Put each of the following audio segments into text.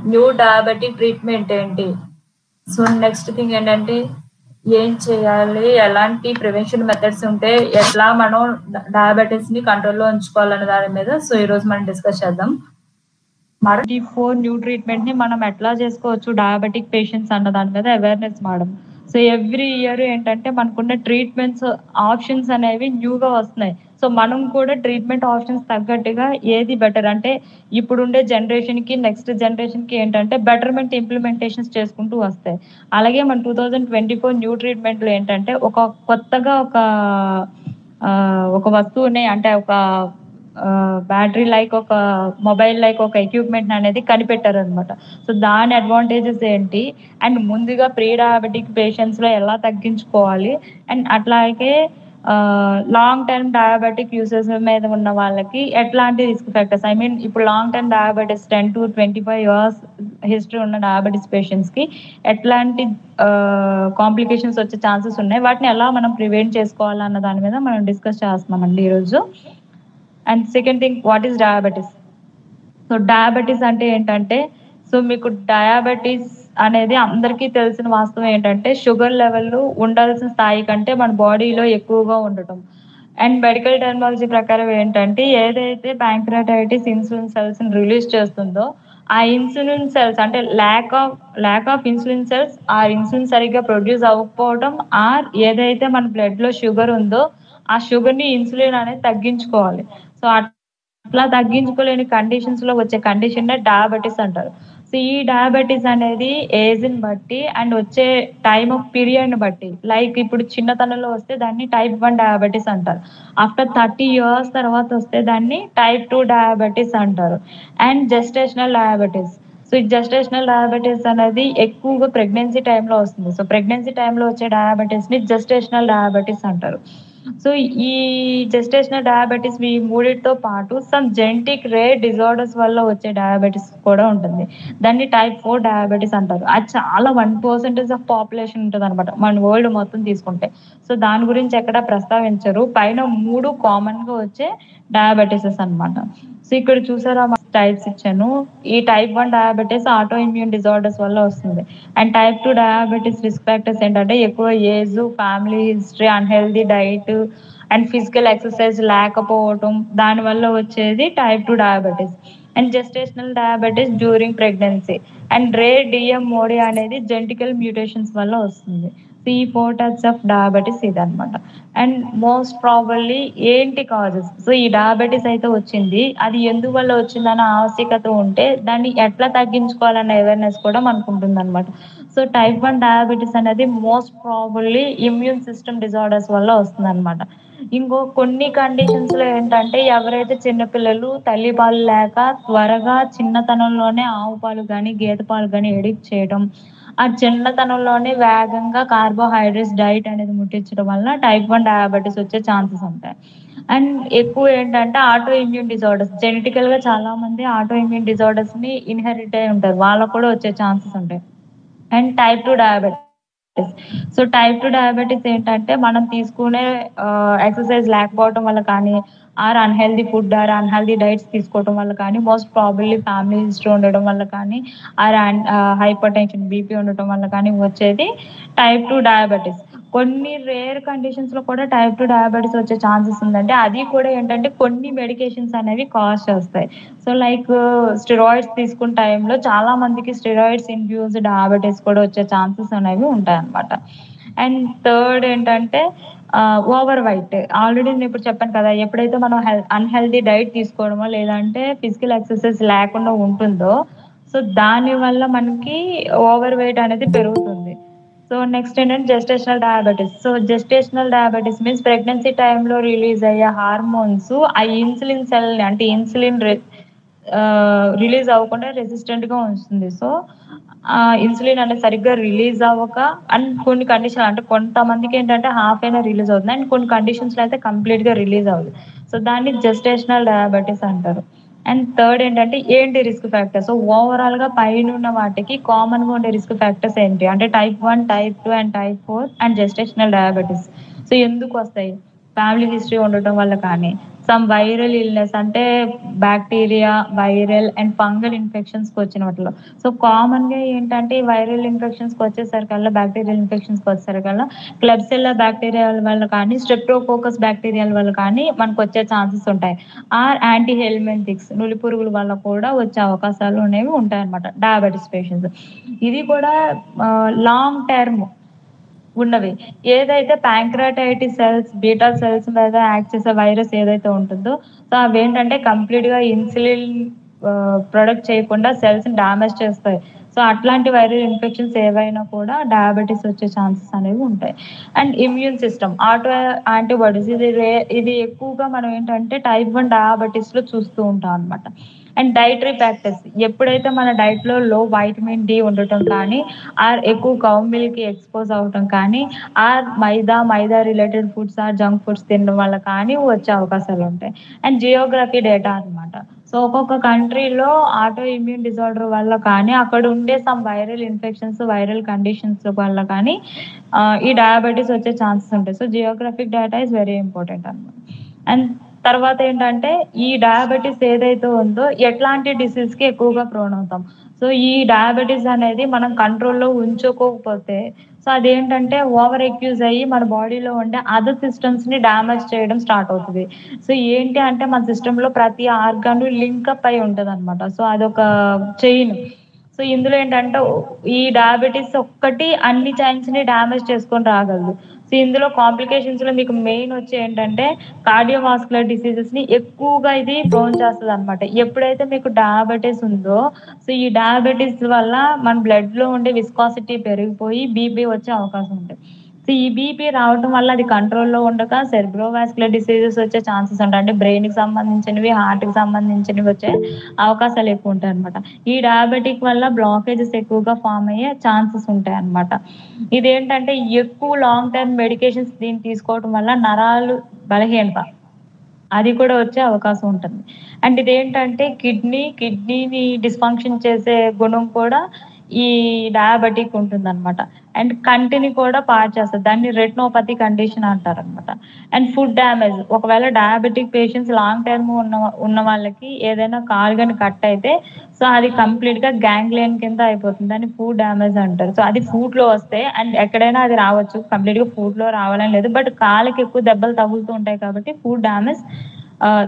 New diabetic treatment ఏంటి? So, next thing ఏంటంటే, ఏం చేయాలి? ఎలాంటి ప్రివెన్షన్ మెథడ్స్ ఉంటే, ఎట్లా మనం డయాబెటిస్‌ని కంట్రోల్‌లో ఉంచుకోవాలనే దాని మీద ఈరోజు మనం డిస్కస్ చేద్దాం. మేడం, ఈ 4 న్యూ ట్రీట్మెంట్‌ని మనం ఎట్లా చేసుకోవచ్చు డయాబెటిక్ పేషెంట్స్ అన్న దాని మీద awareness madam. So, every year ఏంటంటే మనకున్న ట్రీట్మెంట్స్ ఆప్షన్స్ అనేవి న్యూగా వస్తున్నాయి. సో, మనం కూడా ట్రీట్మెంట్ ఆప్షన్స్ తగ్గట్టుగా ఏది బెటర్ అంటే ఇప్పుడుండే జనరేషన్‌కి, నెక్స్ట్ జనరేషన్‌కి ఏంటంటే బెటర్‌మెంట్ ఇంప్లిమెంటేషన్స్ చేసుకుంటూ వస్తాయి. అలాగే మన 2024 న్యూ ట్రీట్మెంట్‌లో ఏంటంటే కొత్తగా ఒక వస్తువుని అంటే బ్యాటరీ లైక్ ఒక మొబైల్ లైక్ ఒక ఎక్విప్‌మెంట్ అనేది కనిపెట్టారనమాట. సో, దాని అడ్వాంటేజెస్ ఏంటి? అండ్ ముందుగా ప్రీ డయాబెటిక్ పేషెంట్స్‌లో ఎలా తగ్గించుకోవాలి? అండ్ అట్లాగే లాంగ్ టర్మ్ డయాబెటిక్ యూజర్స్ మీద ఉన్న వాళ్ళకి ఎట్లాంటి రిస్క్ ఫ్యాక్టర్స్ ఇప్పుడు long term diabetes 10-25 years history ఉన్న డయాబెటిస్ పేషెంట్స్‌కి ఎట్లాంటి కాంప్లికేషన్స్ వచ్చే ఛాన్సెస్ ఉన్నాయి? వాటిని ఎలా మనం ప్రివెంట్ చేసుకోవాలన్న దాని మీద మనం డిస్కస్ చేస్తున్నామండి ఈరోజు. And second thing what is diabetes? So, diabetes అంటే ఏంటంటే, మీకు డయాబెటిస్ అనేది అందరికీ తెలిసిన వాస్తవం ఏంటంటే, షుగర్ లెవెల్‌లు ఉండాల్సిన స్థాయి కంటే మన బాడీలో ఎక్కువగా ఉండటం. అండ్ మెడికల్ టెర్మినాలజీ ప్రకారం ఏంటంటే, ఏదైతే ప్యాంక్రియాటైటిస్ ఇన్సులిన్ సెల్స్‌ని రిలీజ్ చేస్తుందో, ఆ ఇన్సులిన్ సెల్స్ అంటే ల్యాక్ ఆఫ్ ఇన్సులిన్ సెల్స్, ఆ ఇన్సులిన్ సరిగ్గా ప్రొడ్యూస్ అవ్వకపోవడం ఆర్ ఏదైతే మన బ్లడ్‌లో షుగర్ ఉందో, ఆ షుగర్‌ని ఇన్సులిన్ అనేది తగ్గించుకోవాలి. సో, అట్లా తగ్గించుకోలేని కండిషన్స్‌లో వచ్చే కండిషన్‌నే డయాబెటిస్ అంటారు. సో, ఈ డయాబెటిస్ అనేది ఏజ్‌ని బట్టి అండ్ వచ్చే టైమ్ ఆఫ్ పీరియడ్‌ని బట్టి లైక్ ఇప్పుడు చిన్నతనంలో వస్తే దాన్ని టైప్ 1 డయాబెటిస్ అంటారు. ఆఫ్టర్ 30 ఇయర్స్ తర్వాత వస్తే దాన్ని టైప్ 2 డయాబెటిస్ అంటారు. And gestational diabetes. సో, ఈ జెస్టేషనల్ డయాబెటిస్ అనేది ఎక్కువగా ప్రెగ్నెన్సీ టైమ్‌లో వస్తుంది. సో, ప్రెగ్నెన్సీ టైమ్‌లో వచ్చే డయాబెటిస్‌ని జెస్టేషనల్ డయాబెటిస్ అంటారు. సో, ఈ జెస్టేషనల్ డయాబెటిస్ ఈ మూడిటితో పాటు సమ్ జెనెటిక్ రేర్ డిజార్డర్స్ వల్ల వచ్చే డయాబెటిస్ కూడా ఉంటుంది. దాన్ని టైప్ 4 డయాబెటిస్ అంటారు. అది చాలా 1% ఆఫ్ పాపులేషన్ ఉంటదనమాట. మన వరల్డ్ మొత్తం తీసుకుంటే. సో, దాని గురించి ఎక్కడ ప్రస్తావించరు. పైన 3 కామన్‌గా వచ్చే డయాబెటిసెస్ అనమాట. సో, ఇక్కడ చూసారా టైప్స్ ఇచ్చాను. ఈ type 1 diabetes auto immune disorders వల్ల వస్తుంది. And type 2 diabetes risk factors ఏంటంటే ఎక్కువ age, family history, unhealthy diet and physical exercise లేకపోవటం దానివల్ల వచ్చేది type 2 diabetes. And gestational diabetes during pregnancy and rare DMOD అనేది జెనెటికల్ మ్యూటేషన్స్ వల్ల వస్తుంది. సో, ఈ 4 టైప్స్ ఆఫ్ డయాబెటిస్ ఇదనమాట. అండ్ మోస్ట్ ప్రాబబ్లీ ఏంటి కాజెస్? సో, ఈ డయాబెటిస్ అయితే వచ్చింది. అది ఎందువల్ల వచ్చిందన్న ఆవశ్యకత ఉంటే దాన్ని ఎట్లా తగ్గించుకోవాలన్న అవేర్‌నెస్ కూడా మనకుంటుందనమాట. సో, టైప్ 1 డయాబెటిస్ అనేది most probably immune system disorders వల్ల వస్తుందనమాట. కొన్ని కండిషన్స్‌లో ఏంటంటే ఎవరైతే చిన్న పిల్లలు తల్లి పాలు లేక త్వరగా చిన్నతనంలోనే ఆవు పాలు గాని, గేదె పాలు గాని ఎడిక్ట్ చేయడం, ఆ చిన్నతనంలోనే వేగంగా కార్బోహైడ్రేట్స్ డైట్ అనేది ముట్టించడం వల్ల టైప్ 1 డయాబెటిస్ వచ్చే ఛాన్సెస్ ఉంటాయి. అండ్ ఎక్కువ ఏంటంటే ఆటో ఇమ్యూన్ డిజార్డర్స్ జెనెటికల్‌గా చాలా మంది ఆటో ఇమ్యూన్ డిజార్డర్స్‌ని ఇన్‌హెరిట్ అయ్యి ఉంటారు. వాళ్ళకి కూడా వచ్చే ఛాన్సెస్ ఉంటాయి. And type 2 diabetes. So, type 2 diabetes ఏంటంటే మనం తీసుకునే ఎక్సర్సైజ్ లేకపోవటం వల్ల కానీ, or unhealthy food or unhealthy diets తీసుకోవటం వల్ల కానీ, మోస్ట్ ప్రాబబ్లీ ఫ్యామిలీ హిస్టరీ ఉండడం వల్ల కానీ, హైపర్ టెన్షన్ బీపీ ఉండటం వల్ల కానీ వచ్చేది టైప్ 2 డయాబెటిస్. కొన్ని రేర్ కండిషన్స్‌లో కూడా టైప్ 2 డయాబెటిస్ వచ్చే ఛాన్సెస్ ఉందంటే అది కూడా ఏంటంటే కొన్ని మెడికేషన్స్ అనేవి కాజ్ చేస్తాయి. సో, లైక్ స్టెరాయిడ్స్ తీసుకున్న టైంలో చాలా మందికి స్టెరాయిడ్స్ ఇండ్యూస్డ్ డయాబెటిస్ కూడా వచ్చే ఛాన్సెస్ అనేవి ఉంటాయన్నమాట. అండ్ థర్డ్ ఏంటంటే ఓవర్ వెయిట్. ఆల్రెడీ నేనిప్పుడు చెప్పాను కదా! ఎప్పుడైతే మనం అన్‌హెల్తీ డైట్ తీసుకోవడమో లేదంటే ఫిజికల్ ఎక్సర్సైజ్ లేకుండా ఉంటుందో, సో, దానివల్ల మనకి ఓవర్ వెయిట్ అనేది పెరుగుతుంది. సో, నెక్స్ట్ ఏంటంటే gestational diabetes. So, gestational diabetes means pregnancy టైమ్‌లో రిలీజ్ అయ్యే హార్మోన్స్ ఆ ఇన్సులిన్ సెల్‌ని అంటే రిలీజ్ అవ్వకుండా రెసిస్టెంట్‌గా ఉంచుతుంది. సో, ఇన్సులిన్ అనేది సరిగ్గా రిలీజ్ అవ్వక అండ్ కొన్ని కండిషన్‌లు అంటే కొంతమందికేంటంటే హాఫ్ అయినా రిలీజ్ అవుతుంది. అండ్ కొన్ని కండిషన్స్‌లో అయితే కంప్లీట్‌గా రిలీజ్ అవ్వదు. సో, దాన్ని జెస్టేషనల్ డయాబెటిస్ అంటారు. అండ్ థర్డ్ ఏంటంటే ఏంటి రిస్క్ ఫ్యాక్టర్స్? సో, ఓవరాల్‌గా పైనున్న వాటికి కామన్‌గా ఉండే రిస్క్ ఫ్యాక్టర్స్ ఏంటి? అంటే type 1, type 2 and type 4 and gestational diabetes. So, ఎందుకొస్తాయి? ఫ్యామిలీ హిస్టరీ ఉండటం వల్ల కానీ, సమ్ వైరల్ ఇల్‌నెస్ అంటే బాక్టీరియా, వైరల్ అండ్ ఫంగల్ ఇన్ఫెక్షన్స్‌కి వచ్చిన వాటిలో. సో, కామన్‌గా ఏంటంటే ఈ వైరల్ ఇన్ఫెక్షన్స్‌కి వచ్చేసరికల్లా, బాక్టీరియల్ ఇన్ఫెక్షన్స్‌కి వచ్చేసరికల్లా క్లెబ్సిల్లా బాక్టీరియాల వల్ల కానీ, స్ట్రెప్టోకోకస్ బాక్టీరియాల వల్ల కానీ మనకొచ్చే ఛాన్సెస్ ఉంటాయి. ఆర్ యాంటీ హెల్మింథిక్స్ నులి పురుగుల వల్ల కూడా వచ్చే అవకాశాలు అనేవి ఉంటాయన్నమాట డయాబెటిస్ పేషెంట్స్. ఇది కూడా లాంగ్ టర్మ్ ఉన్నవి. ఏదైతే ప్యాంక్రియాటైటిస్ సెల్స్, బీటా సెల్స్ మీద యాక్ట్ చేసే వైరస్ ఏదైతే ఉంటుందో, సో అవేంటంటే కంప్లీట్‌గా ఇన్సులిన్ ప్రొడక్ట్ చేయకుండా సెల్స్‌ని డ్యామేజ్ చేస్తాయి. సో అట్లాంటి వైరల్ ఇన్ఫెక్షన్స్ ఏవైనా కూడా డయాబెటిస్ వచ్చే ఛాన్సెస్ అనేవి ఉంటాయి. And immune system, auto antibodies ఇది ఎక్కువగా మనం ఏంటంటే టైప్ 1 డయాబెటిస్‌లో చూస్తూ ఉంటాం అన్నమాట. అండ్ డైటరీ ఫ్యాక్టర్స్, ఎప్పుడైతే మన డైట్‌లో లో వైటమిన్ డి ఉండటం కానీ, ఆర్ ఎక్కువ కౌ మిల్క్‌కి ఎక్స్‌పోజ్ అవ్వటం కానీ, or maida related foods or junk foods తినడం వల్ల కానీ వచ్చే అవకాశాలుంటాయి. అండ్ జియోగ్రఫీ డేటా అన్నమాట. సో, ఒక్కొక్క కంట్రీలో ఆటో ఇమ్యూన్ డిజార్డర్ వల్ల కానీ, అక్కడ ఉండే some viral infections, viral conditions వల్ల కానీ ఈ డయాబెటిస్ వచ్చే ఛాన్సెస్ ఉంటాయి. So, geographic data is very important అన్నమాట. అండ్ తర్వాత ఏంటంటే ఈ డయాబెటిస్ ఏదైతే ఉందో ఎట్లాంటి డిసీజ్‌కి ఎక్కువగా ప్రోన్ అవుతాం. సో, ఈ డయాబెటిస్ అనేది మనం కంట్రోల్‌లో ఉంచుకోకపోతే, సో, అదేంటంటే ఓవర్ అక్యూజ్ అయ్యి మన బాడీలో ఉండే అదర్ సిస్టమ్స్‌ని డ్యామేజ్ చేయడం స్టార్ట్ అవుతది. సో, ఏంటి అంటే మన సిస్టమ్‌లో ప్రతి ఆర్గాను లింకప్ అయి ఉంటదనమాట. సో, అదొక చైన్. సో, ఇందులో ఏంటంటే ఈ డయాబెటిస్ ఒక్కటి అన్ని చైన్స్‌ని డ్యామేజ్ చేసుకొని రాగలదు. సో, ఇందులో కాంప్లికేషన్స్‌లో మీకు మెయిన్ వచ్చి ఏంటంటే కార్డియోవాస్కులర్ డిసీజెస్‌ని ఎక్కువగా ఇది ప్రోన్ చేస్తదనమాట. ఎప్పుడైతే మీకు డయాబెటిస్ ఉందో, సో, ఈ డయాబెటిస్ వల్ల మన బ్లడ్‌లో ఉండే విస్కాసిటీ పెరిగిపోయి బీపీ వచ్చే అవకాశం ఉంటది. సో, ఈ బీపీ రావటం వల్ల అది కంట్రోల్‌లో ఉండక సెరెబ్రోవాస్కులర్ డిసీజెస్ వచ్చే ఛాన్సెస్ ఉంటాయి. అంటే బ్రెయిన్‌కి సంబంధించినవి, హార్ట్‌కి సంబంధించినవి వచ్చే అవకాశాలు ఎక్కువ ఉంటాయన్నమాట. ఈ డయాబెటిక్ వల్ల బ్లాకేజెస్ ఎక్కువగా ఫార్మ్ అయ్యే ఛాన్సెస్ ఉంటాయన్నమాట. ఇదేంటంటే ఎక్కువ లాంగ్ టర్మ్ మెడికేషన్స్ దీన్ని తీసుకోవడం వల్ల నరాలు బలహీనత అది కూడా వచ్చే అవకాశం ఉంటుంది. అండ్ ఇదేంటంటే కిడ్నీని డిస్‌ఫంక్షన్ చేసే గుణం కూడా ఈ డయాబెటిక్ ఉంటుందనమాట. అండ్ కంటిని కూడా పాడు చేస్తది. దాన్ని రెటినోపతి కండిషన్ అంటారనమాట. అండ్ ఫుడ్ డ్యామేజ్, ఒకవేళ డయాబెటిక్ పేషెంట్స్ లాంగ్ టర్మ్ ఉన్న వాళ్ళకి ఏదైనా కాలు గాని కట్ అయితే, సో, అది కంప్లీట్‌గా గ్యాంగ్లియన్ కింద అయిపోతుంది. దాన్ని ఫుడ్ డ్యామేజ్ అంటారు. సో, అది ఫుడ్‌లో వస్తే అండ్ ఎక్కడైనా అది రావచ్చు. కంప్లీట్‌గా ఫుడ్‌లో రావాలని లేదు. బట్ కాళ్ళకి ఎక్కువ దెబ్బలు తగులుతూ ఉంటాయి కాబట్టి ఫుడ్ డ్యామేజ్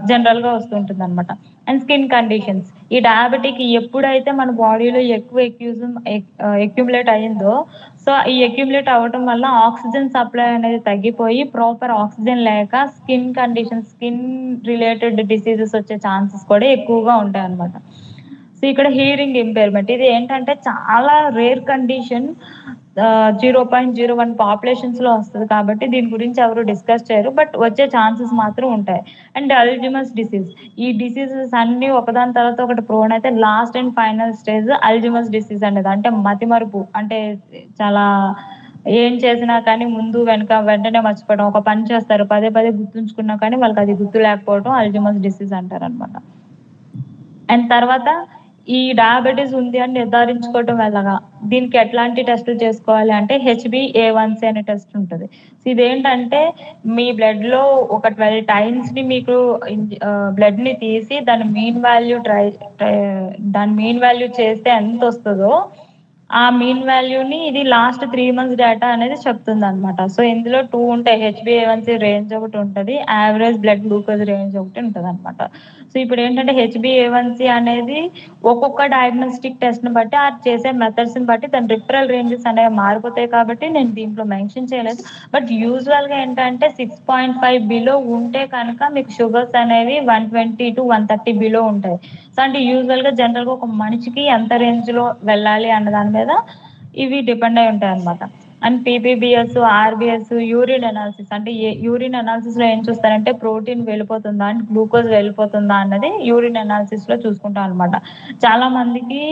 జనరల్‌గా వస్తుంటుందనమాట. అండ్ స్కిన్ కండిషన్స్, ఈ డయాబెటిక్ ఎప్పుడైతే మన బాడీలో ఎక్కువ అక్యుములేట్ అయిందో, సో, ఈ అక్యుములేట్ అవ్వటం వల్ల ఆక్సిజన్ సప్లై అనేది తగ్గిపోయి ప్రాపర్ ఆక్సిజన్ లేక స్కిన్ రిలేటెడ్ డిసీజెస్ వచ్చే ఛాన్సెస్ కూడా ఎక్కువగా ఉంటాయన్నమాట. సో, ఇక్కడ హియరింగ్ ఇంపైర్‌మెంట్, ఇది ఏంటంటే చాలా రేర్ కండిషన్. 0.01 పాపులేషన్స్‌లో వస్తది కాబట్టి దీని గురించి ఎవరు డిస్కస్ చేయరు. బట్ వచ్చే ఛాన్సెస్ మాత్రం ఉంటాయి. అండ్ అల్జీమర్స్ డిసీజ్, ఈ డిసీజెస్ అన్నీ ఒకదాని తర్వాత ఒకటి ప్రోన్ అయితే last and final stage Alzheimer's disease అనేది. అంటే మతిమరుపు, అంటే చాలా ఏం చేసినా కానీ ముందు వెనక వెంటనే మర్చిపోవడం. ఒక పని చేస్తారు, పదే పదే గుర్తుంచుకున్నా కానీ వాళ్ళకది గుర్తు లేకపోవడం అల్జీమర్స్ డిసీజ్ అంటారనమాట. అండ్ తర్వాత ఈ డయాబెటిస్ ఉంది అని నిర్ధారించుకోవటం ఎలాగా? దీనికి ఎట్లాంటి టెస్టులు చేసుకోవాలి అంటే హెచ్‌బీఏవన్సీ అనే టెస్ట్ ఉంటది. సో, ఇదేంటంటే మీ బ్లడ్‌లో ఒక 12 టైమ్స్‌ని మీకు బ్లడ్‌ని తీసి దాని మీన్ వాల్యూ చేస్తే ఎంతొస్తదో, ఆ మీన్ వాల్యూని ఇది లాస్ట్ 3 మంత్స్ డేటా అనేది చెప్తుందనమాట. సో, ఇందులో 2 ఉంటాయి. హెచ్‌బీఏవన్సీ రేంజ్ ఒకటుంటది. యావరేజ్ బ్లడ్ గ్లూకోజ్ రేంజ్ ఒకటి ఉంటదనమాట. సో, ఇప్పుడేంటంటే హెచ్‌బీఏవన్సీ అనేది ఒక్కొక్క డయాగ్నోస్టిక్ టెస్ట్‌ని బట్టి, చేసే మెథడ్స్‌ని బట్టి దాని రిఫరల్ రేంజెస్ అనేవి మారిపోతాయి కాబట్టి నేను దీంట్లో మెన్షన్ చేయలేదు. బట్ యూజువల్‌గా ఏంటంటే 6.5 బిలో ఉంటే కనుక మీకు షుగర్స్ అనేవి 120-130 బిలో ఉంటాయి. సో, అంటే యూజువల్‌గా జనరల్‌గా ఒక మనిషికి ఎంత రేంజ్‌లో వెళ్ళాలి అన్న దాని మీద ఇవి డిపెండ్ అయి ఉంటాయన్నమాట. అండ్ పీపీబీఎస్, ఆర్‌బీఎస్, యూరిన్ అనాలిసిస్, అంటే యూరిన్ అనాలిసిస్‌లో ఏం చూస్తారంటే ప్రోటీన్ వెళ్ళిపోతుందా అండ్ గ్లూకోజ్ వెళ్ళిపోతుందా అన్నది యూరిన్ అనాలిసిస్‌లో చూసుకుంటాం అనమాట. చాలా మందికి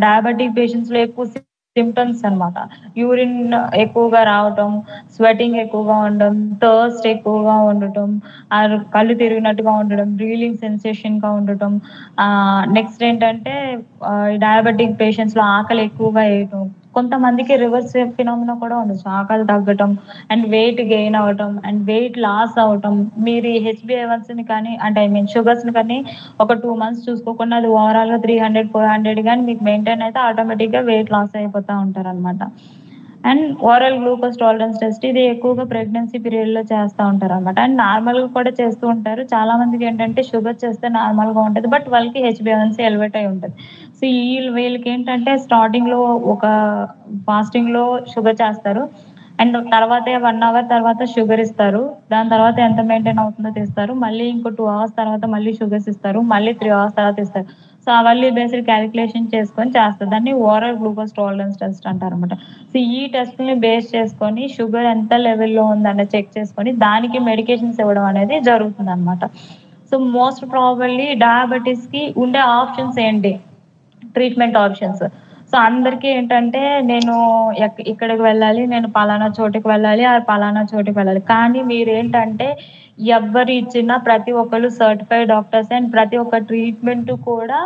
డయాబెటిక్ పేషెంట్స్‌లో ఎక్కువ సింప్టమ్స్ అనమాట. యూరిన్ ఎక్కువగా రావటం, స్వెటింగ్ ఎక్కువగా ఉండడం, థర్స్ట్ ఎక్కువగా ఉండటం, ఆర్ కళ్ళు తిరిగినట్టుగా ఉండడం, రీలింగ్ సెన్సేషన్‌గా ఉండటం. నెక్స్ట్ ఏంటంటే డయాబెటిక్ పేషెంట్స్‌లో ఆకలి ఎక్కువగా వేయటం. కొంతమందికి రివర్స్ ఫినామినా కూడా ఉండొచ్చు. ఆకలి తగ్గటం అండ్ వెయిట్ గెయిన్ అవ్వటం అండ్ వెయిట్ లాస్ అవ్వటం. మీరు ఈ హెచ్‌బీఏవన్స్‌ని కానీ అంటే ఐ మీన్ షుగర్స్‌ని కానీ ఒక 2 మంత్స్ చూసుకోకుండా అది ఓవరాల్‌గా 300, 400 గాని మీకు మెయింటైన్ అయితే ఆటోమేటిక్‌గా వెయిట్ లాస్ అయిపోతా ఉంటారనమాట. And oral glucose tolerance test ఇది ఎక్కువగా ప్రెగ్నెన్సీ పీరియడ్‌లో చేస్తా ఉంటారనమాట. అండ్ నార్మల్‌గా కూడా చేస్తూ ఉంటారు. చాలా మందికేంటంటే షుగర్ చేస్తే నార్మల్‌గా ఉంటది. బట్ వాళ్ళకి హెచ్‌బీఏవన్సీ ఎలివేట్ అయ్యి ఉంటది. సో, వీళ్ళకేంటంటే స్టార్టింగ్‌లో ఒక ఫాస్టింగ్‌లో షుగర్ చేస్తారు. అండ్ తర్వాతే 1 అవర్ తర్వాత షుగర్ ఇస్తారు. దాని తర్వాత ఎంత మెయింటైన్ అవుతుందో తీస్తారు. మళ్ళీ ఇంకో 2 అవర్స్ తర్వాత మళ్ళీ షుగర్స్ ఇస్తారు. మళ్ళీ 3 అవర్స్ తర్వాత ఇస్తారు. సో, అవన్నీ బేస్డ్ క్యాలిక్యులేషన్ చేసుకొని చేస్తారు. దాన్ని ఓరల్ గ్లూకోజ్ టాలరెన్స్ టెస్ట్ అంటారనమాట. సో, ఈ టెస్ట్‌ని బేస్ చేసుకొని షుగర్ ఎంత లెవెల్‌లో ఉందన్నది చెక్ చేసుకొని దానికి మెడికేషన్స్ ఇవ్వడం అనేది జరుగుతుందనమాట. సో, మోస్ట్ ప్రాబబ్లీ డయాబెటిస్‌కి ఉండే ఆప్షన్స్ ఏంటి? Treatment options. సో, అందరికీ ఏంటంటే నేను ఇక్కడికి వెళ్ళాలి, నేను పలానా చోటుకి వెళ్ళాలి, పలానా చోటుకి వెళ్ళాలి. కానీ మీరేంటంటే ఎవ్వరు ఇచ్చిన ప్రతి ఒక్కళ్ళు సర్టిఫైడ్ డాక్టర్స్ అండ్ ప్రతి ఒక్క ట్రీట్మెంట్ కూడా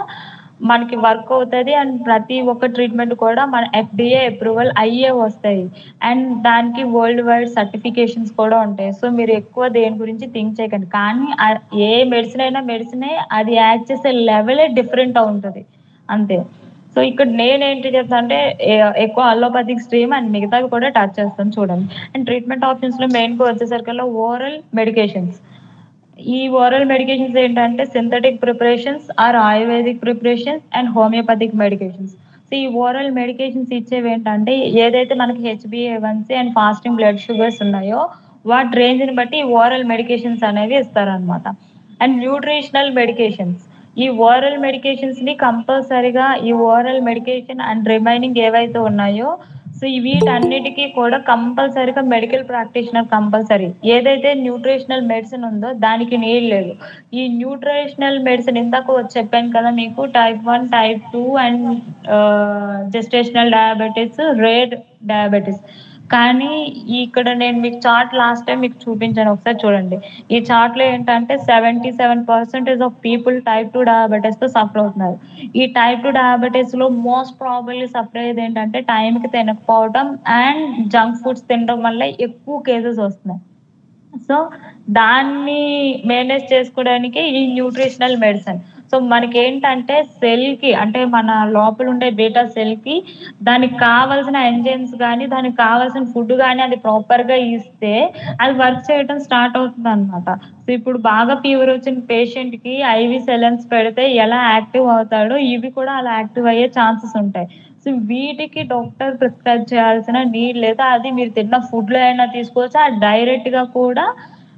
మనకి వర్క్ అవుతది. అండ్ ప్రతి ఒక్క ట్రీట్మెంట్ కూడా మన ఎఫ్‌డీఏ అప్రూవల్ అయ్యే వస్తాయి. అండ్ దానికి వరల్డ్ వైడ్ సర్టిఫికేషన్స్ కూడా ఉంటాయి. సో, మీరు ఎక్కువ దేని గురించి థింక్ చేయకండి. కానీ ఏ మెడిసిన్ అయినా మెడిసినే అది యాక్ట్ చేసే లెవెలే డిఫరెంట్‌గా ఉంటది. అంతే. సో, ఇక్కడ నేనేంటి చెప్తానంటే ఎక్కువ అలోపతిక్ స్ట్రీమ్ అండ్ మిగతావి కూడా టచ్ చేస్తాను చూడండి. అండ్ ట్రీట్మెంట్ ఆప్షన్స్‌లో మెయిన్‌గా వచ్చేసరికల్లా ఓరల్ మెడికేషన్స్. ఈ ఓరల్ మెడికేషన్స్ ఏంటంటే synthetic preparations or ayurvedic preparations and homeopathic medications. So, ఈ ఓరల్ మెడికేషన్స్ ఇచ్చేవేంటంటే ఏదైతే మనకి H B A one C and fasting blood sugars ఉన్నాయో వాటి రేంజ్‌ని బట్టి ఈ ఓరల్ మెడికేషన్స్ అనేవి ఇస్తారనమాట. And nutritional medications. ఈ ఓరల్ మెడికేషన్స్‌ని కంపల్సరీగా ఈ ఓరల్ మెడికేషన్ అండ్ రిమైనింగ్ ఏవైతే ఉన్నాయో సో, వీటన్నిటికి కూడా కంపల్సరీగా మెడికల్ ప్రాక్టీషనర్ కంపల్సరీ. ఏదైతే న్యూట్రిషనల్ మెడిసిన్ ఉందో దానికి నీడ్ లేదు. ఈ న్యూట్రిషనల్ మెడిసిన్ ఇందాక చెప్పాను కదా మీకు type 1, type 2 and gestational diabetes, rare diabetes. కానీ ఇక్కడ నేను మీకు చార్ట్ లాస్ట్ టైమ్ మీకు చూపించాను. ఒకసారి చూడండి. ఈ చార్ట్‌లో ఏంటంటే 77% ఆఫ్ పీపుల్ టైప్ 2 డయాబెటిస్‌తో సఫర్ అవుతున్నారు. ఈ టైప్ 2 డయాబెటిస్‌లో మోస్ట్ ప్రాబబ్లీ సఫర్ అయ్యేదేంటంటే టైంకి తినకపోవడం అండ్ జంక్ ఫుడ్స్ తినడం వల్ల ఎక్కువ కేసెస్ వస్తున్నాయి. సో, దాన్ని మేనేజ్ చేసుకోవడానికి ఈ న్యూట్రిషనల్ మెడిసిన్. సో, మనకేంటంటే సెల్‌కి అంటే మన లోపలుండే బీటా సెల్‌కి దానికి కావాల్సిన ఎంజైమ్స్ గాని, దానికి కావాల్సిన ఫుడ్ గాని అది ప్రాపర్‌గా ఇస్తే అది వర్క్ చేయటం స్టార్ట్ అవుతుందనమాట. సో, ఇప్పుడు బాగా ఫీవర్ వచ్చిన పేషెంట్‌కి ఐవీ సెలైన్స్ పెడితే ఎలా యాక్టివ్ అవుతాడో ఇవి కూడా అలా యాక్టివ్ అయ్యే ఛాన్సెస్ ఉంటాయి. సో, వీటికి డాక్టర్ ప్రిస్క్రైబ్ చేయాల్సిన నీడ్ లేదు. అది మీరు తిన్న ఫుడ్‌లో అయినా తీసుకోవచ్చు. డైరెక్ట్‌గా కూడా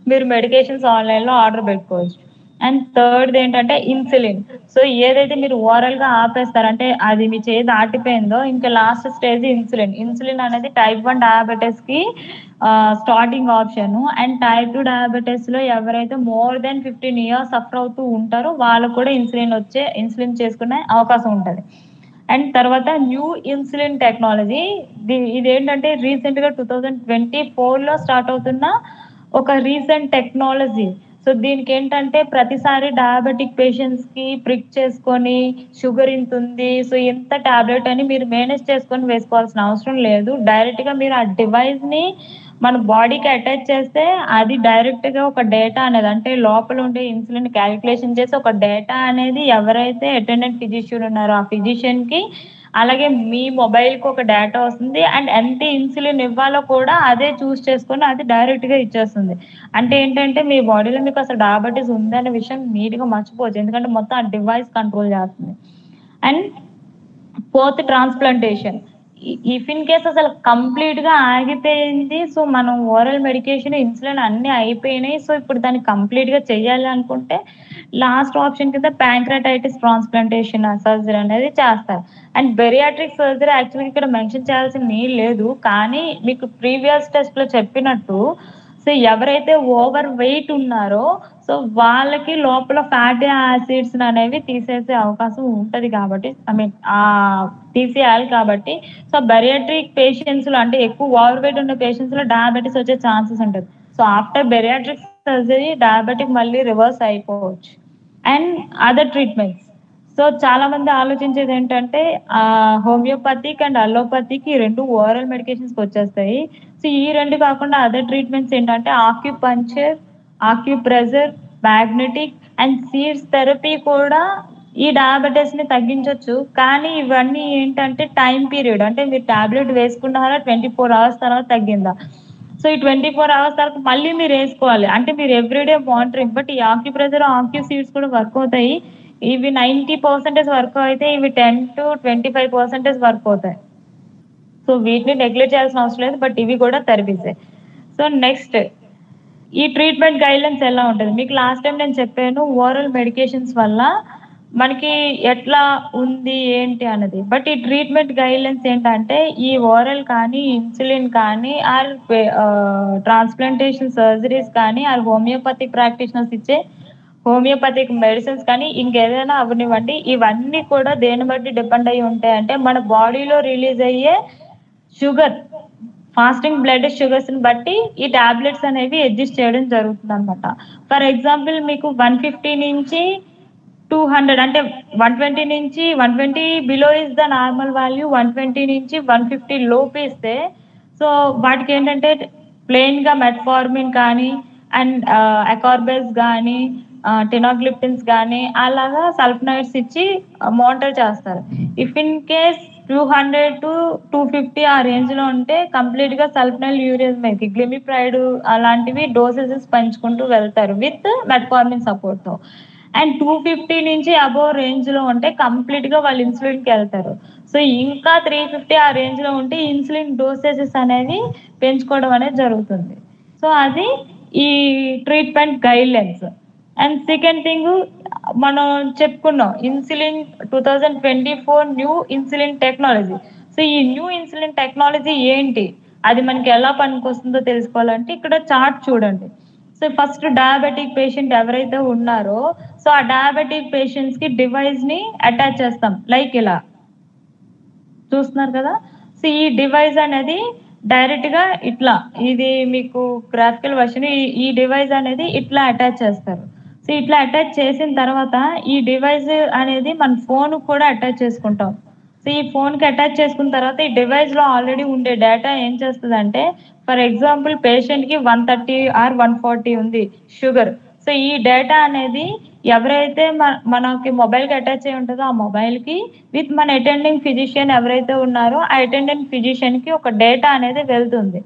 మీరు మెడికేషన్స్ ఆన్‌లైన్‌లో ఆర్డర్ పెట్టుకోవచ్చు. And థర్డ్‌దేంటంటే insulin. సో, ఏదైతే మీరు ఓరల్‌గా ఆపేస్తారో అంటే అది మీ చేయి దాటిపోయిందో ఇంకా లాస్ట్ స్టేజ్ ఇన్సులిన్. ఇన్సులిన్ అనేది టైప్ 1 డయాబెటిస్‌కి స్టార్టింగ్ ఆప్షను. అండ్ టైప్ 2 డయాబెటిస్‌లో ఎవరైతే మోర్ దెన్ 15 ఇయర్స్ సఫర్ అవుతూ ఉంటారో వాళ్ళకి కూడా ఇన్సులిన్ చేసుకునే అవకాశం ఉంటది. అండ్ తర్వాత న్యూ ఇన్సులిన్ టెక్నాలజీ. ఇదేంటంటే రీసెంట్‌గా 2024లో స్టార్ట్ అవుతున్న ఒక రీసెంట్ టెక్నాలజీ. సో, దీనికేంటంటే ప్రతిసారి డయాబెటిక్ పేషెంట్స్‌కి ప్రిక్ చేసుకొని షుగర్ ఇంతుంది. సో, ఇంత టాబ్లెట్ అని మీరు మేనేజ్ చేసుకొని వేసుకోవాల్సిన అవసరం లేదు. డైరెక్ట్‌గా మీరు ఆ డివైస్‌ని మన బాడీకి అటాచ్ చేస్తే అది డైరెక్ట్‌గా ఒక డేటా అనేది అంటే లోపల ఉండే ఇన్సులిన్ కాలిక్యులేషన్ చేసి ఒక డేటా అనేది ఎవరైతే అటెండెంట్ ఫిజిషియన్ ఉన్నారో ఆ ఫిజిషియన్‌కి అలాగే మీ మొబైల్‌కి ఒక డేటా వస్తుంది. అండ్ ఎంత ఇన్సులిన్ ఇవ్వాలో కూడా అదే చూజ్ చేసుకొని అది డైరెక్ట్‌గా ఇచ్చేస్తుంది. అంటే ఏంటంటే మీ బాడీలో మీకు అసలు డయాబెటిస్ ఉందనే విషయం నీట్‌గా మర్చిపోవచ్చు. ఎందుకంటే మొత్తం ఆ డివైస్ కంట్రోల్ చేస్తుంది. And fourth transplantation. If in case అసలు కంప్లీట్‌గా ఆగిపోయింది. సో, మనం ఓరల్ మెడికేషన్, ఇన్సులిన్ అన్నీ అయిపోయినాయి. సో, ఇప్పుడు దాన్ని కంప్లీట్‌గా చేయాలి అనుకుంటే లాస్ట్ ఆప్షన్ కింద పాంక్reatitis ట్రాన్స్‌ప్లాంటేషన్ సర్జరీ అనేది చేస్తారు. అండ్ బెరియాట్రిక్ సర్జరీ యాక్చువల్‌గా ఇక్కడ మెన్షన్ చేయాల్సిన నీడ్ లేదు. కానీ మీకు ప్రీవియస్ టెస్ట్‌లో చెప్పినట్టు సో, ఎవరైతే ఓవర్ వెయిట్ ఉన్నారో సో, వాళ్ళకి లోపల ఫ్యాటీ యాసిడ్స్‌ననేవి తీసేసే అవకాశం ఉంటది కాబట్టి ఐ మీన్ తీసేయాలి కాబట్టి సో, బెరియాట్రిక్ పేషెంట్స్‌లో అంటే ఎక్కువ ఓవర్ వెయిట్ ఉన్న పేషెంట్స్‌లో డయాబెటిస్ వచ్చే ఛాన్సెస్ ఉంటది. So, after bariatric surgery diabetic మళ్ళీ రివర్స్ అయిపోవచ్చు. And other treatments. సో చాలా మంది ఆలోచించేది ఏంటంటే హోమియోపతిక్ అండ్ అలోపతిక్ ఈ 2 ఓరల్ మెడికేషన్స్‌కి వచ్చేస్తాయి. సో ఈ 2 కాకుండా అదర్ ట్రీట్మెంట్స్ ఏంటంటే acupuncture, acupressure, magnetic and seeds therapy కూడా ఈ డయాబెటిస్‌ని తగ్గించొచ్చు. కానీ ఇవన్నీ ఏంటంటే టైమ్ పీరియడ్. అంటే మీరు టాబ్లెట్ వేసుకున్నారా 24 అవర్స్ తర్వాత తగ్గిందా? సో ఈ 24 అవర్స్ తర్వాత మళ్ళీ మీరేసుకోవాలి. అంటే మీరు ఎవ్రీడే మానిటరింగ్. బట్ ఈ ఆక్యుప్రెషర్, ఆక్యు సీడ్స్ కూడా వర్క్ అవుతాయి. ఇవి 90% వర్క్ అయితే ఇవి 10-25% వర్క్ అవుతాయి. సో వీటిని నెగ్లెక్ట్ చేయాల్సిన అవసరం లేదు. బట్ ఇవి కూడా థెరపీసే. సో నెక్స్ట్ ఈ ట్రీట్మెంట్ గైడ్‌లైన్స్ ఎలా ఉంటది? మీకు లాస్ట్ టైమ్ నేను చెప్పాను ఓరల్ మెడికేషన్స్ వల్ల మనకి ఎట్లా ఉంది ఏంటి అన్నది. బట్ ఈ ట్రీట్మెంట్ గైడ్‌లైన్స్ ఏంటంటే ఈ ఓరల్ కానీ, ఇన్సులిన్ కానీ ట్రాన్స్‌ప్లాంటేషన్ సర్జరీస్ కానీ హోమియోపతిక్ ప్రాక్టీషనర్స్ ఇచ్చే హోమియోపతిక్ మెడిసిన్స్ కానీ ఇంకేదైనా అవ్వనివ్వండి. ఇవన్నీ కూడా దేన్ని బట్టి డిపెండ్ అయ్యి ఉంటాయంటే మన బాడీలో రిలీజ్ అయ్యే షుగర్ ఫాస్టింగ్ బ్లడ్ షుగర్స్‌ని బట్టి ఈ టాబ్లెట్స్ అనేవి అడ్జస్ట్ చేయడం జరుగుతుందనమాట. ఫర్ ఎగ్జాంపుల్ మీకు 150 నుంచి 200 అంటే 120 నుంచి 120 below is the normal value. 120 నుంచి 150 లోపు ఇస్తే సో వాటికేంటంటే ప్లెయిన్‌గా మెట్ఫార్మిన్ కానీ అండ్ అకార్బేస్ గానీ, టెనాగ్లిప్టిన్స్ గానీ అలాగా సల్ఫనైడ్స్ ఇచ్చి మానిటర్ చేస్తారు. ఇఫ్ ఇన్ కేస్ 200-250 ఆ రేంజ్‌లో ఉంటే కంప్లీట్‌గా సల్ఫనైల్ యూరేసిల్ గ్లిమిప్రైడ్ అలాంటివి డోసేజెస్ పెంచుకుంటూ వెళ్తారు విత్ మెట్ఫార్మిన్ సపోర్ట్‌తో. అండ్ 250 నుంచి అబోవ్ రేంజ్‌లో ఉంటే కంప్లీట్‌గా వాళ్ళు ఇన్సులిన్‌కెళ్తారు. సో ఇంకా 350 ఆ రేంజ్‌లో ఉంటే ఇన్సులిన్ డోసేజెస్ అనేవి పెంచుకోవడం అనేది జరుగుతుంది. సో అది ఈ treatment guidelines. And second thing మనం చెప్పుకున్నాం insulin 2024 new insulin technology. So ఈ న్యూ ఇన్సులిన్ టెక్నాలజీ ఏంటి? అది మనకి ఎలా పనికొస్తుందో తెలుసుకోవాలంటే ఇక్కడ చార్ట్ చూడండి. సో ఫస్ట్ డయాబెటిక్ పేషెంట్ ఎవరైతే ఉన్నారో సో ఆ డయాబెటిక్ పేషెంట్స్‌కి డివైస్‌ని అటాచ్ చేస్తాం. లైక్ ఇలా. చూస్తున్నారు కదా! సో ఈ డివైస్ అనేది డైరెక్ట్‌గా ఇట్లా ఇది మీకు గ్రాఫికల్ వెర్షన్ ఈ డివైస్ అనేది ఇట్లా అటాచ్ చేస్తారు. సో ఇట్లా అటాచ్ చేసిన తర్వాత ఈ డివైస్ అనేది మన ఫోన్‌కి కూడా అటాచ్ చేసుకుంటాం. సో ఈ ఫోన్‌కి అటాచ్ చేసుకున్న తర్వాత ఈ డివైస్‌లో ఆల్రెడీ ఉండే డేటా ఏం చేస్తదంటే ఫర్ ఎగ్జాంపుల్ పేషెంట్‌కి 130 ఆర్ 140 ఉంది షుగర్. సో ఈ డేటా అనేది ఎవరైతే మనకి మొబైల్‌కి అటాచ్ అయ్యి ఉంటదో ఆ మొబైల్‌కి విత్ మన అటెండింగ్ ఫిజిషియన్ ఎవరైతే ఉన్నారో ఆ అటెండింగ్ ఫిజిషియన్‌కి ఒక డేటా అనేది వెళ్తుంది.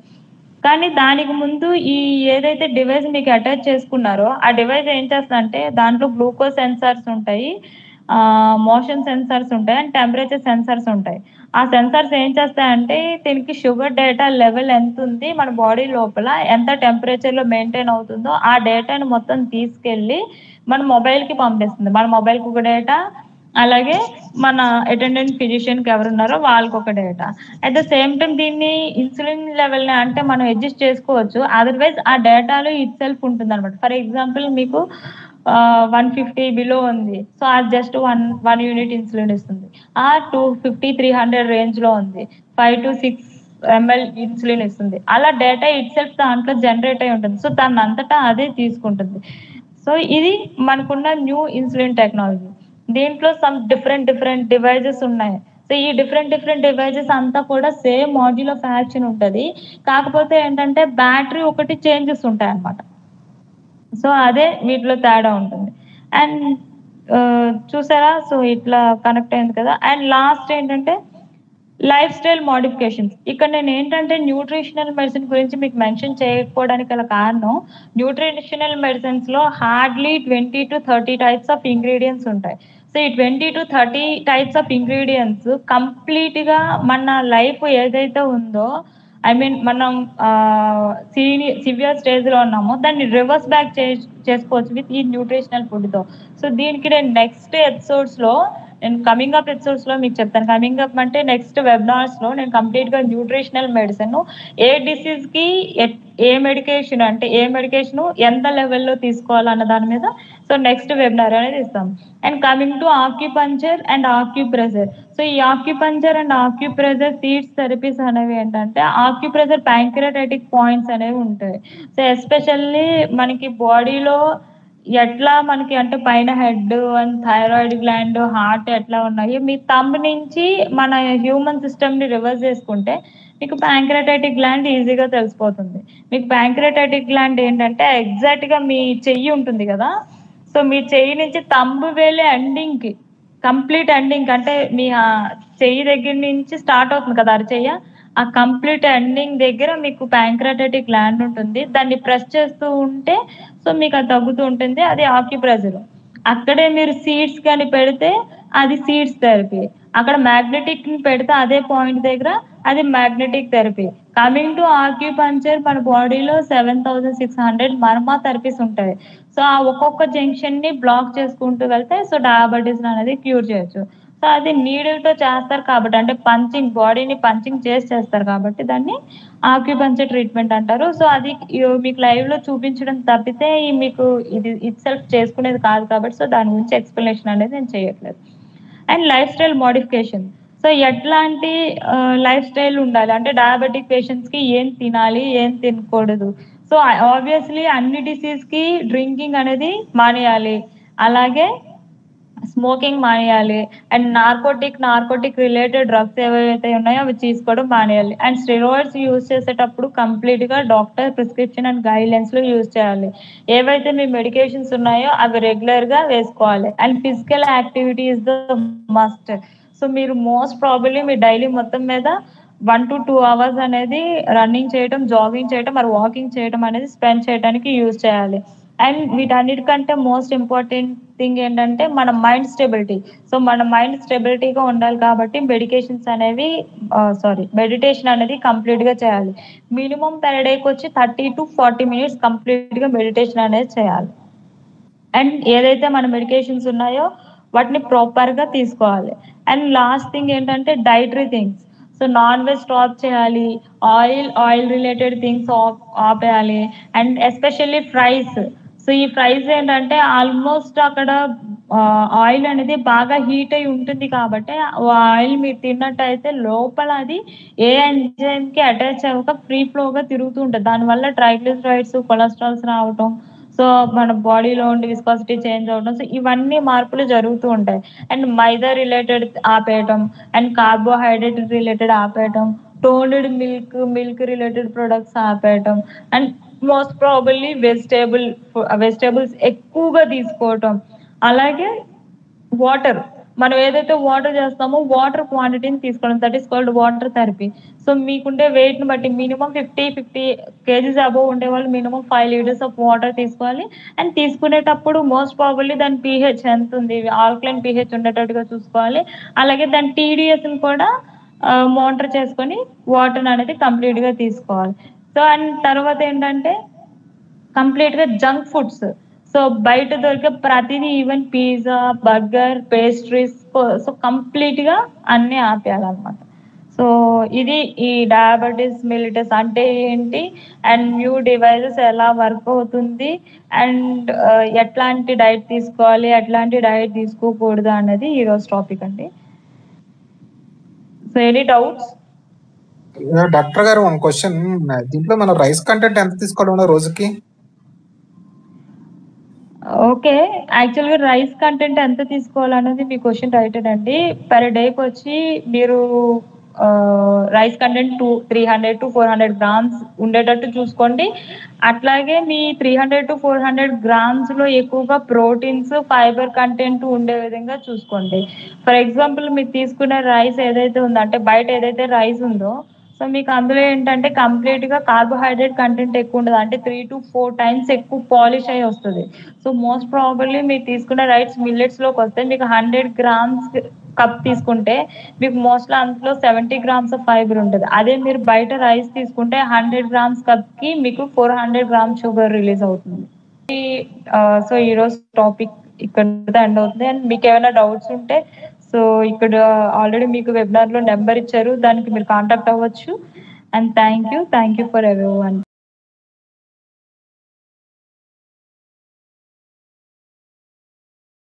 కానీ దానికి ముందు ఈ ఏదైతే డివైస్ మీకు అటాచ్ చేసుకున్నారో ఆ డివైస్ ఏం చేస్తదంటే దాంట్లో గ్లూకోజ్ సెన్సార్స్ ఉంటాయి. మోషన్ సెన్సార్స్ ఉంటాయి. అండ్ టెంపరేచర్ సెన్సార్స్ ఉంటాయి. ఆ సెన్సార్స్ ఏం చేస్తాయంటే దీనికి షుగర్ డేటా లెవెల్ ఎంతుంది మన బాడీ లోపల ఎంత టెంపరేచర్‌లో మెయింటైన్ అవుతుందో ఆ డేటాని మొత్తం తీసుకెళ్ళి మన మొబైల్‌కి పంపిస్తుంది. మన మొబైల్‌కి ఒక డేటా అలాగే మన అటెండెంట్ ఫిజిషియన్‌కి ఎవరున్నారో వాళ్ళకొక data. At the same time దీన్ని ఇన్సులిన్ లెవెల్‌ని అంటే మనం అడ్జస్ట్ చేసుకోవచ్చు. అదర్‌వైజ్ ఆ డేటాలో ఇట్‌సెల్ఫ్ ఉంటుందన్నమాట. ఫర్ ఎగ్జాంపుల్ మీకు 150 బిలో ఉంది. సో అది జస్ట్ 1 యూనిట్ ఇన్సులిన్ ఇస్తుంది. 250, 300 రేంజ్‌లో ఉంది. 5-6 ఎంఎల్ ఇన్సులిన్ ఇస్తుంది. అలా డేటా ఇట్‌సెల్ఫ్ దాంట్లో జనరేట్ అయ్యి ఉంటుంది. సో దానంతటా అదే తీసుకుంటుంది. సో ఇది మనకున్న న్యూ ఇన్సులిన్ టెక్నాలజీ. దీంట్లో సమ్ డిఫరెంట్ డివైజెస్ ఉన్నాయి. సో ఈ డిఫరెంట్ డివైజెస్ అంతా కూడా సేమ్ మాడ్యూల్ ఆఫ్ యాక్షన్ ఉంటది. కాకపోతే ఏంటంటే బ్యాటరీ ఒకటి చేంజెస్ ఉంటాయన్నమాట. సో అదే వీటిలో తేడా ఉంటుంది. అండ్ చూసారా? సో ఇట్లా కనెక్ట్ అయింది కదా! అండ్ లాస్ట్ ఏంటంటే లైఫ్ స్టైల్ మోడిఫికేషన్స్. ఇక్కడ నేనేంటంటే న్యూట్రిషనల్ మెడిసిన్ గురించి మీకు మెన్షన్ చేయకపోవడానికి గల కారణం న్యూట్రిషనల్ మెడిసిన్స్‌లో హార్డ్‌లీ 20-30 టైప్స్ ఆఫ్ ఇంగ్రీడియెంట్స్ ఉంటాయి. సో ఈ 20-30 టైప్స్ ఆఫ్ ఇంగ్రీడియెంట్స్ కంప్లీట్‌గా మన లైఫ్ ఏదైతే ఉందో ఐ మీన్ మనం సివియర్ స్టేజ్‌లో ఉన్నామో దాన్ని రివర్స్ బ్యాక్ చేసుకోవచ్చు విత్ ఈ న్యూట్రిషనల్ ఫుడ్‌తో. సో దీనికి నేను నెక్స్ట్ ఎపిసోడ్స్‌లో నేను కమింగ్ అప్ ఎపిసోడ్స్‌లో మీకు చెప్తాను. కమింగ్ అప్ అంటే నెక్స్ట్ వెబినార్స్‌లో నేను కంప్లీట్‌గా న్యూట్రిషనల్ మెడిసిన్ ఏ డిసీజ్‌కి ఏ మెడికేషన్ అంటే ఏ మెడికేషన్ ఎంత లెవెల్‌లో తీసుకోవాలన్న దాని మీద సో నెక్స్ట్ వెబినార్ అనేది ఇస్తాం. And coming to acupuncture and acupressure. So ఈ acupuncture and acupressure seeds therapies అనేవి ఏంటంటే ఆక్యుప్రెషర్ ప్యాంక్రియాటిక్ పాయింట్స్ అనేవి ఉంటాయి. సో ఎస్పెషల్లీ మనకి బాడీలో ఎట్లా మనకి అంటే పైన head and thyroid gland, heart ఎట్లా ఉన్నాయో మీ థంబ్ నుంచి మన హ్యూమన్ సిస్టమ్‌ని రివర్స్ చేసుకుంటే మీకు ప్యాంక్రియాటైటిక్ గ్లాండ్ ఈజీగా తెలిసిపోతుంది. మీకు ప్యాంక్రియాటైటిక్ గ్లాండ్ ఏంటంటే ఎగ్జాక్ట్‌గా మీ చెయ్యి ఉంటుంది గదా! సో, మీ చెయ్యి నుంచి థంబ్ వేలే ఎండింగ్‌కి కంప్లీట్ ఎండింగ్ అంటే మీ చెయ్యి దగ్గర నుంచి స్టార్ట్ అవుతుంది కదా! అరచెయ్య. ఆ కంప్లీట్ ఎండింగ్ దగ్గర మీకు ప్యాంక్రియాటైటిక్ గ్లాండ్ ఉంటుంది. దాన్ని ప్రెస్ చేస్తూ ఉంటే సో, మీకది తగ్గుతూ ఉంటుంది. అది ఆక్యుప్రెషర్. అక్కడే మీరు సీడ్స్ గాని పెడితే అది సీడ్స్ థెరపీ. అక్కడ మ్యాగ్నెటిక్‌ని పెడితే అదే పాయింట్ దగ్గర అది magnetic therapy. Coming to acupuncture మన బాడీలో 7600 మర్మా థెరపీస్ ఉంటాయి. సో, ఆ ఒక్కొక్క జంక్షన్‌ని బ్లాక్ చేసుకుంటూ వెళ్తే సో, డయాబెటిస్ అనేది క్యూర్ చేయొచ్చు. సో, అది నీడిల్‌తో చేస్తారు కాబట్టి అంటే బాడీని పంచింగ్ చేస్తారు కాబట్టి దాన్ని ఆక్యుపంక్చర్ ట్రీట్మెంట్ అంటారు. సో, అది మీకు లైవ్‌లో చూపించడం తప్పితే మీకు ఇది ఇట్‌సెల్ఫ్ చేసుకునేది కాదు కాబట్టి సో, దాని గురించి ఎక్స్‌ప్లనేషన్ అనేది నేను చేయట్లేదు. And life style modification. So, ఎట్లాంటి లైఫ్ స్టైల్ ఉండాలి? అంటే డయాబెటిక్ పేషెంట్స్‌కి ఏం తినాలి? ఏం తినకూడదు? సో, ఆబ్వియస్‌లీ అన్ని డిసీజ్‌కి డ్రింకింగ్ అనేది మానేయాలి. అలాగే స్మోకింగ్ మానేయాలి. అండ్ నార్కోటిక్ రిలేటెడ్ డ్రగ్స్ ఏవైతే ఉన్నాయో అవి తీసుకోవడం మానేయాలి. అండ్ స్టెరాయిడ్స్ యూజ్ చేసేటప్పుడు కంప్లీట్‌గా డాక్టర్ ప్రిస్క్రిప్షన్ అండ్ గైడ్‌లైన్స్‌లో యూజ్ చేయాలి. ఏవైతే మీ మెడికేషన్స్ ఉన్నాయో అవి రెగ్యులర్‌గా వేసుకోవాలి. And physical activity is the must. So, మీరు మోస్ట్ ప్రాబబ్లీ మీ డైలీ మొత్తం మీద 1-2 అవర్స్ అనేది రన్నింగ్ చేయటం, జాగింగ్ చేయటం ఆర్ వాకింగ్ చేయటం అనేది స్పెండ్ చేయడానికి యూజ్ చేయాలి. అండ్ వీటన్నిటికంటే మోస్ట్ ఇంపార్టెంట్ థింగ్ ఏంటంటే మన మైండ్ స్టెబిలిటీ. సో, మన మైండ్ స్టెబిలిటీగా ఉండాలి కాబట్టి మెడిటేషన్ అనేది కంప్లీట్‌గా చేయాలి. మినిమమ్ పర్ డేకొచ్చి 30-40 మినిట్స్ కంప్లీట్‌గా మెడిటేషన్ అనేది చేయాలి. అండ్ ఏదైతే మన మెడికేషన్స్ ఉన్నాయో వాటిని ప్రాపర్‌గా తీసుకోవాలి. అండ్ లాస్ట్ థింగ్ ఏంటంటే dietary things. So, non veg stop చేయాలి. ఆయిల్ రిలేటెడ్ థింగ్స్ ఆపేయాలి. And especially fries. సో, ఈ ఫ్రైస్ ఏంటంటే ఆల్మోస్ట్ అక్కడ ఆయిల్ అనేది బాగా హీట్ అయ్యి ఉంటుంది కాబట్టి ఆయిల్ మీరు తిన్నట్టయితే లోపల అది ఏ ఎంజైమ్‌కి అటాచ్ అవ్వక ఫ్రీ ఫ్లోగా తిరుగుతూ ఉంటది. దానివల్ల ట్రైగ్లిసరైడ్స్, కొలెస్ట్రాల్స్ రావటం, సో, మన బాడీలో ఉండే విస్కాసిటీ చేంజ్ అవ్వడం. సో, ఇవన్నీ మార్పులు జరుగుతూ ఉంటాయి. అండ్ మైదా రిలేటెడ్ ఆపేయటం, అండ్ కార్బోహైడ్రేట్ రిలేటెడ్ ఆపేయటం, టోన్డ్ మిల్క్ రిలేటెడ్ ప్రొడక్ట్స్ ఆపేయటం. అండ్ మోస్ట్ ప్రాబబ్లీ వెజిటబుల్స్ ఎక్కువగా తీసుకోవటం. అలాగే వాటర్. మనం ఏదైతే వాటర్ చేస్తామో వాటర్ క్వాంటిటీని తీసుకోవడం. That is called water therapy. So, మీకుండే వెయిట్‌ని బట్టి మినిమమ్ 50 కేజీస్ అబోవ్ ఉండేవాళ్ళు మినిమమ్ 5 లీటర్స్ ఆఫ్ వాటర్ తీసుకోవాలి. అండ్ తీసుకునేటప్పుడు మోస్ట్ ప్రాబబ్లీ దాని పీహెచ్ ఎంతుంది? ఆల్కలైన్ పీహెచ్ ఉండేటట్టుగా చూసుకోవాలి. అలాగే దాని టీడీఎస్‌ని కూడా మానిటర్ చేసుకొని వాటరనేది కంప్లీట్‌గా తీసుకోవాలి. సో, అండ్ తర్వాతేంటంటే కంప్లీట్‌గా జంక్ ఫుడ్స్. సో, బయట దొరికే ప్రతీదీ even pizza, burger, pastries so, కంప్లీట్‌గా అన్నీ ఆపేయాలనమాట. సో, ఇది ఈ డయాబెటిస్ మెలిటస్ అంటే ఏంటి? అండ్ న్యూ డివైసెస్ ఎలా వర్క్ అవుతుంది? అండ్ ఎట్లాంటి డైట్ తీసుకోవాలి? ఎట్లాంటి డైట్ తీసుకోకూడదు అన్నది ఈరోజు టాపిక్ అండి. So, any doubts? డాక్టర్ గారు వన్ క్వశ్చన్. దీంట్లో మనం రైస్ కంటెంట్ ఎంత తీసుకోవడం రోజుకి? ఓకే. యాక్చువల్‌గా రైస్ కంటెంట్ ఎంత తీసుకోవాలన్నది మీ క్వెషన్ రైటేనండి. పర్ డేకొచ్చి మీరు రైస్ కంటెంట్ 300-400 గ్రామ్స్ ఉండేటట్టు చూసుకోండి. అట్లాగే మీ 300-400 గ్రామ్స్‌లో ఎక్కువగా ప్రోటీన్స్, ఫైబర్ కంటెంట్ ఉండే విధంగా చూసుకోండి. ఫర్ ఎగ్జాంపుల్ మీరు తీసుకునే రైస్ ఏదైతే ఉందో అంటే బయట ఏదైతే రైస్ ఉందో సో, మీకు అందులో ఏంటంటే కంప్లీట్‌గా కార్బోహైడ్రేట్ కంటెంట్ ఎక్కువుండదు. అంటే 3-4 టైమ్స్ ఎక్కువ పాలిష్ అయ్యి వస్తది. సో, మోస్ట్ ప్రాబబ్లీ మీరు తీసుకునే రైస్ మిల్లెట్స్‌లోకొస్తే మీకు 100 గ్రామ్స్ కప్ తీసుకుంటే మీకు మోస్ట్‌లీ అందులో 70 గ్రామ్స్ ఆఫ్ ఫైబర్ ఉంటది. అదే మీరు బయట రైస్ తీసుకుంటే 100 గ్రామ్స్ కప్‌కి మీకు 400 గ్రామ్స్ షుగర్ రిలీజ్ అవుతుంది. సో, ఈరోజు టాపిక్ ఇక్కడితో ఎండ్ అవుతుంది. అండ్ మీకేమైనా డౌట్స్ ఉంటే సో, ఇక్కడ ఆల్రెడీ మీకు వెబినార్‌లో నంబర్ ఇచ్చారు. దానికి మీరు కాంటాక్ట్ అవ్వచ్చు. And thank you for everyone.